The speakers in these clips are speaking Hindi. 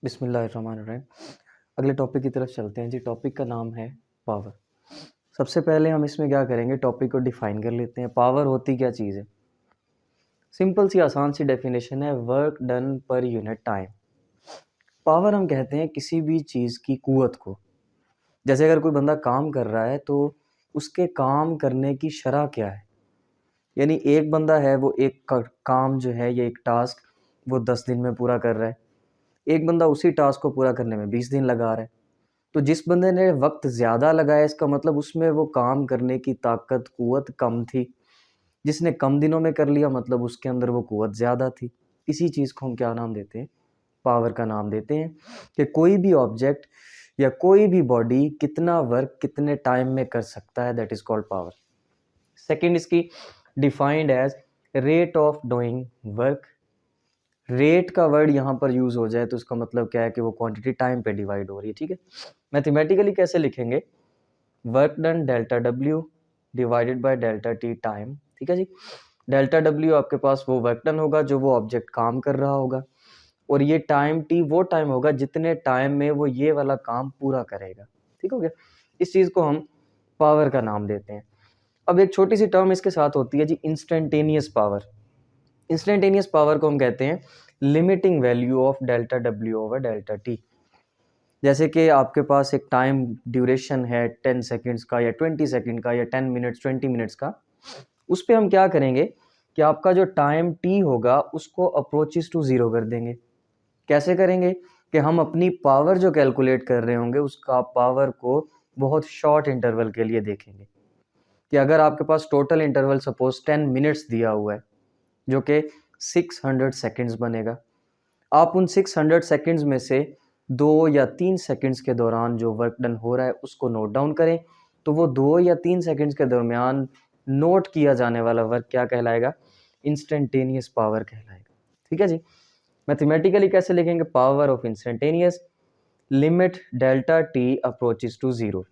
बिस्मिल्लाहिर्रहमानिर्रहीम। अगले टॉपिक की तरफ चलते हैं जी। टॉपिक का नाम है पावर। सबसे पहले हम इसमें क्या करेंगे, टॉपिक को डिफाइन कर लेते हैं। पावर होती क्या चीज़ है? सिंपल सी आसान सी डेफिनेशन है, वर्क डन पर यूनिट टाइम। पावर हम कहते हैं किसी भी चीज़ की कुव्वत को। जैसे अगर कोई बंदा काम कर रहा है तो उसके काम करने की शरह क्या है। यानी एक बंदा है, वो एक काम जो है या एक टास्क वो 10 दिन में पूरा कर रहा है। एक बंदा उसी टास्क को पूरा करने में 20 दिन लगा रहा है। तो जिस बंदे ने वक्त ज़्यादा लगाया, इसका मतलब उसमें वो काम करने की ताकत कुव्वत कम थी। जिसने कम दिनों में कर लिया, मतलब उसके अंदर वो कुव्वत ज़्यादा थी। इसी चीज़ को हम क्या नाम देते हैं? पावर का नाम देते हैं। कि कोई भी ऑब्जेक्ट या कोई भी बॉडी कितना वर्क कितने टाइम में कर सकता है, that is called power. Second इसकी defined as rate of doing work. Rate का वर्ड यहाँ पर यूज़ हो जाए तो उसका मतलब क्या है कि वो क्वांटिटी टाइम पे डिवाइड हो रही है। ठीक है, मैथमेटिकली कैसे लिखेंगे? Work done delta W divided by delta T time. ठीक है जी। डेल्टा डब्ल्यू आपके पास वो वर्क डन होगा जो वो ऑब्जेक्ट काम कर रहा होगा, और ये टाइम टी वो टाइम होगा जितने टाइम में वो ये वाला काम पूरा करेगा। ठीक हो गया। इस चीज़ को हम पावर का नाम देते हैं। अब एक छोटी सी टर्म इसके साथ होती है जी, इंस्टेंटेनियस पावर। इंस्टेंटेनियस पावर को हम कहते हैं limiting value of delta W over delta T. जैसे कि आपके पास एक टाइम ड्यूरेशन है 10 सेकेंड्स का या 20 सेकेंड का या 10 मिनट्स 20 मिनट्स का। उस पर हम क्या करेंगे कि आपका जो टाइम टी होगा उसको अप्रोचेस टू ज़ीरो कर देंगे। कैसे करेंगे? कि हम अपनी पावर जो कैलकुलेट कर रहे होंगे उसका पावर को बहुत शॉर्ट इंटरवल के लिए देखेंगे। कि अगर आपके पास टोटल इंटरवल सपोज 10 मिनट्स दिया हुआ है जो कि 600 सेकेंड्स बनेगा, आप उन 600 सेकेंड्स में से 2 या 3 सेकेंड्स के दौरान जो वर्क डन हो रहा है उसको नोट डाउन करें। तो वो 2 या 3 सेकेंड्स के दरमियान नोट किया जाने वाला वर्क क्या कहलाएगा? इंस्टेंटेनियस पावर कहलाएगा। ठीक है जी। मैथमेटिकली कैसे लिखेंगे? Power of instantaneous limit delta T approaches to zero.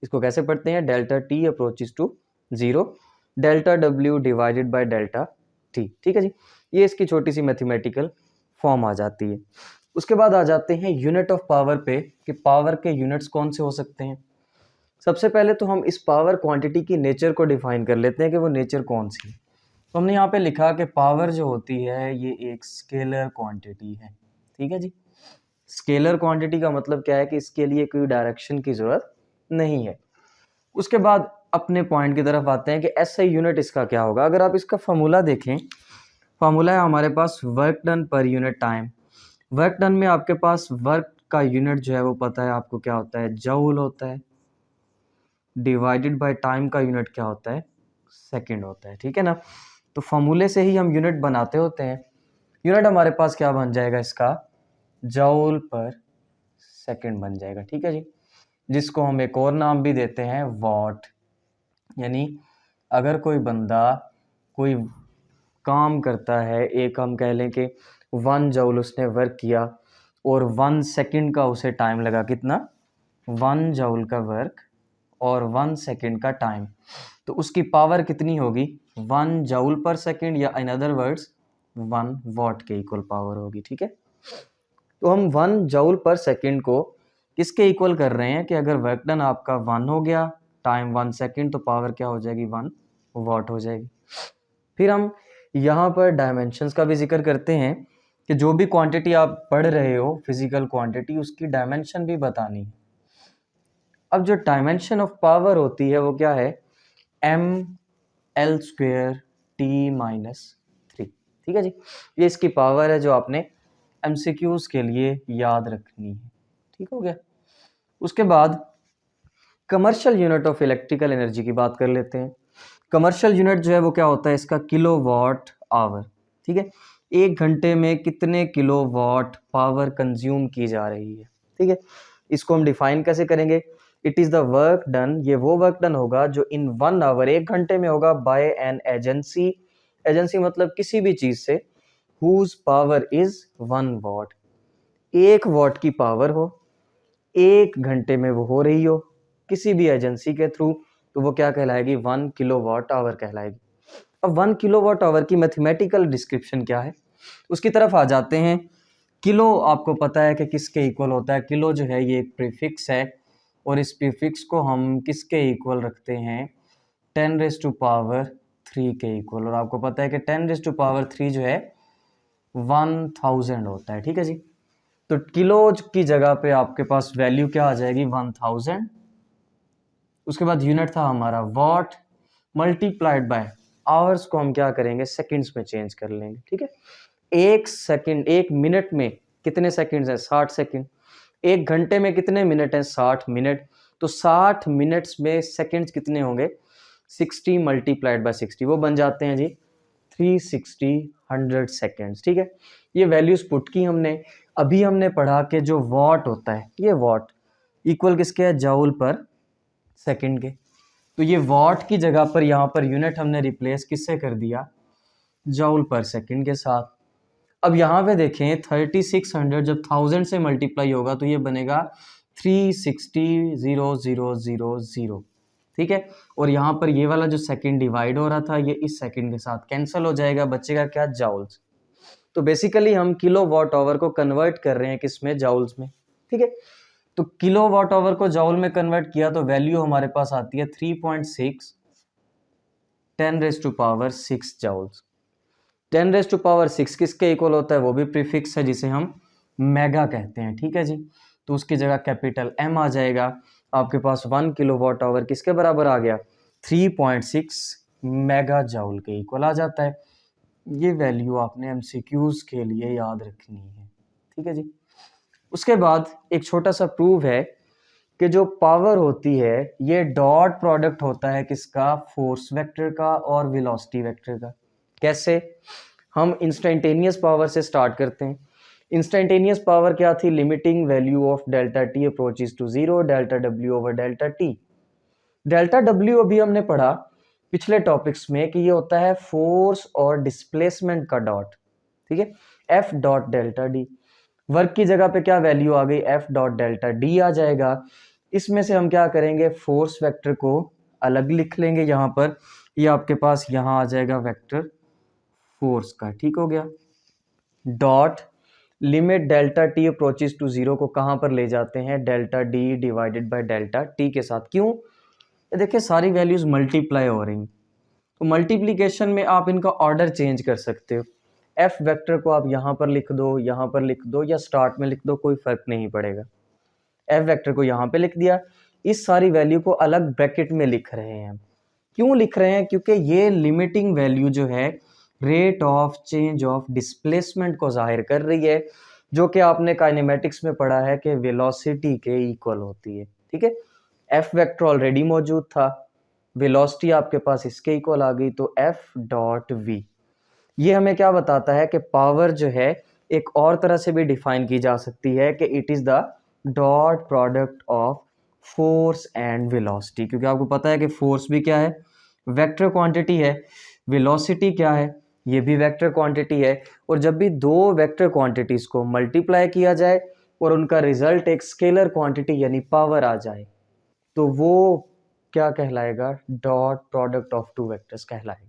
इसको कैसे पढ़ते हैं? Delta T approaches to zero delta W divided by delta T. ठीक है जी। ये इसकी छोटी सी मैथमेटिकल फॉर्म आ जाती है। उसके बाद आ जाते हैं यूनिट ऑफ पावर पे कि पावर के यूनिट्स कौन से हो सकते हैं। सबसे पहले तो हम इस पावर क्वांटिटी की नेचर को डिफाइन कर लेते हैं कि वो नेचर कौन सी है। तो हमने यहाँ पे लिखा कि पावर जो होती है ये एक स्केलर क्वांटिटी है। ठीक है जी। स्केलर क्वांटिटी का मतलब क्या है कि इसके लिए कोई डायरेक्शन की जरूरत नहीं है। उसके बाद अपने पॉइंट की तरफ आते हैं कि एसआई यूनिट इसका क्या होगा। अगर आप इसका फॉर्मूला देखें, फॉर्मूला है हमारे पास वर्क डन पर यूनिट टाइम। वर्क डन में आपके पास वर्क का यूनिट जो है वो पता है आपको क्या होता है? जूल होता है। डिवाइडेड बाय टाइम का यूनिट क्या होता है? सेकंड होता है। ठीक है ना। तो फॉर्मूले से ही हम यूनिट बनाते होते हैं। यूनिट हमारे पास क्या बन जाएगा इसका? जूल पर सेकंड बन जाएगा। ठीक है जी। जिसको हम एक और नाम भी देते हैं वॉट। यानी अगर कोई बंदा कोई काम करता है, एक हम कह लें कि 1 जूल उसने वर्क किया और 1 सेकंड का उसे टाइम लगा, कितना? 1 जूल का वर्क और 1 सेकंड का टाइम, तो उसकी पावर कितनी होगी? 1 जूल पर सेकंड, या इन अदर वर्ड्स 1 वॉट के इक्वल पावर होगी। ठीक है। तो हम 1 जूल पर सेकंड को किसके इक्वल कर रहे हैं कि अगर वर्क डन आपका 1 हो गया, टाइम 1 सेकंड, तो पावर क्या हो जाएगी? 1 वॉट हो जाएगी। फिर हम यहाँ पर डायमेंशंस का भी जिक्र करते हैं कि जो भी क्वांटिटी आप पढ़ रहे हो फिजिकल क्वांटिटी, उसकी डायमेंशन भी बतानी है। अब जो डायमेंशन ऑफ पावर होती है वो क्या है? M L square T minus 3। ठीक है जी। ये इसकी पावर है जो आपने एमसीक्यूज के लिए याद रखनी है। ठीक हो गया। उसके बाद commercial unit of electrical energy की बात कर लेते हैं। कमर्शियल यूनिट जो है वो क्या होता है इसका? Kilowatt hour. ठीक है। 1 घंटे में कितने किलोवाट पावर कंज्यूम की जा रही है। ठीक है। इसको हम डिफाइन कैसे करेंगे? It is the work done, ये वो वर्क डन होगा जो इन 1 आवर, 1 घंटे में होगा, बाय एन एजेंसी। एजेंसी मतलब किसी भी चीज से, whose power is 1 watt. 1 watt की पावर हो, 1 घंटे में वो हो रही हो किसी भी एजेंसी के थ्रू, तो वो क्या कहलाएगी? 1 किलोवाट आवर कहलाएगी। अब 1 किलोवाट आवर की मैथमेटिकल डिस्क्रिप्शन क्या है उसकी तरफ आ जाते हैं किलो आपको पता है कि किसके इक्वल होता है, किलो जो है ये एक प्रीफिक्स है और इस प्रीफिक्स को हम किसके इक्वल रखते हैं, 10⁻³ के इक्वल। और आपको पता है कि 10⁻³ जो है 1000 होता है, ठीक है जी। तो किलो की जगह पे आपके पास वैल्यू क्या आ जाएगी, 1000। उसके बाद यूनिट था हमारा वॉट, मल्टीप्लाइड बाय आवर्स को हम क्या करेंगे, सेकंड्स में चेंज कर लेंगे, ठीक है। एक सेकंड, एक मिनट में कितने सेकंड्स हैं, 60 सेकंड। एक घंटे में कितने मिनट हैं, 60 मिनट। तो 60 मिनट्स में सेकंड्स कितने होंगे, 60 मल्टीप्लाइड बाय 60, वो बन जाते हैं जी 360 100 सेकेंड्स, ठीक है। ये वैल्यूज पुट की हमने। अभी हमने पढ़ा कि जो वॉट होता है, ये वॉट इक्वल किसके है, जूल पर सेकंड के। तो ये वॉट की जगह पर यहाँ पर यूनिट हमने रिप्लेस किससे कर दिया, जूल पर सेकंड के साथ। अब यहाँ पे देखें 3600 जब 1000 से मल्टीप्लाई होगा तो ये बनेगा 360,000, ठीक है। और यहाँ पर ये वाला जो सेकंड डिवाइड हो रहा था ये इस सेकंड के साथ कैंसिल हो जाएगा, बचेगा क्या, जाउल्स। तो बेसिकली हम किलो वॉट आवर को कन्वर्ट कर रहे हैं किसमें, जाउल्स में, ठीक है। तो किलो वॉट आवर को जाउल में कन्वर्ट किया तो वैल्यू हमारे पास आती है 3.6 10⁻6 जाउल्स। 10⁻6 किसके इक्वल होता है, वो भी प्रीफिक्स है जिसे हम मेगा कहते हैं, ठीक है जी। तो उसकी जगह कैपिटल एम आ जाएगा। आपके पास 1 किलो वॉट आवर किसके बराबर आ गया, 3.6 मेगा जाउल के इक्वल आ जाता है। ये वैल्यू आपने एमसीक्यूज के लिए याद रखनी है, ठीक है जी। उसके बाद एक छोटा सा प्रूव है कि जो पावर होती है ये डॉट प्रोडक्ट होता है किसका, फोर्स वेक्टर का और वेलोसिटी वेक्टर का। कैसे, हम इंस्टेंटेनियस पावर से स्टार्ट करते हैं। इंस्टेंटेनियस पावर क्या थी, limiting value of delta T approaches to 0, delta W over delta T. Delta W अभी हमने पढ़ा पिछले टॉपिक्स में कि ये होता है फोर्स और डिस्प्लेसमेंट का डॉट, ठीक है, F dot delta D. Work की जगह पे क्या वैल्यू आ गई, एफ डॉट डेल्टा डी आ जाएगा। इसमें से हम क्या करेंगे, फोर्स वेक्टर को अलग लिख लेंगे यहाँ पर, ये आपके पास यहाँ आ जाएगा वेक्टर फोर्स का, ठीक हो गया। Dot limit delta T approaches to 0 को कहाँ पर ले जाते हैं, delta D divided by delta T के साथ। क्यों, ये देखिए सारी वैल्यूज मल्टीप्लाई हो रही, तो मल्टीप्लीकेशन में आप इनका ऑर्डर चेंज कर सकते हो। एफ वेक्टर को आप यहाँ पर लिख दो, यहाँ पर लिख दो या स्टार्ट में लिख दो, कोई फर्क नहीं पड़ेगा। एफ वेक्टर को यहाँ पे लिख दिया, इस सारी वैल्यू को अलग ब्रैकेट में लिख रहे हैं। क्यों लिख रहे हैं, क्योंकि ये लिमिटिंग वैल्यू जो है rate of change of displacement को जाहिर कर रही है, जो कि आपने काइनेमेटिक्स में पढ़ा है कि वेलोसिटी के इक्वल होती है, ठीक है। एफ वेक्टर ऑलरेडी मौजूद था, वेलोसिटी आपके पास इसके इक्वल आ गई, तो एफ डॉट वी। ये हमें क्या बताता है कि पावर जो है एक और तरह से भी डिफाइन की जा सकती है कि it is the dot product of force and velocity, क्योंकि आपको पता है कि फोर्स भी क्या है, वेक्टर क्वांटिटी है, वेलोसिटी क्या है, ये भी वेक्टर क्वांटिटी है। और जब भी दो वेक्टर क्वांटिटीज को मल्टीप्लाई किया जाए और उनका रिजल्ट एक स्केलर क्वांटिटी यानी पावर आ जाए तो वो क्या कहलाएगा, dot product of two vectors कहलाएगा।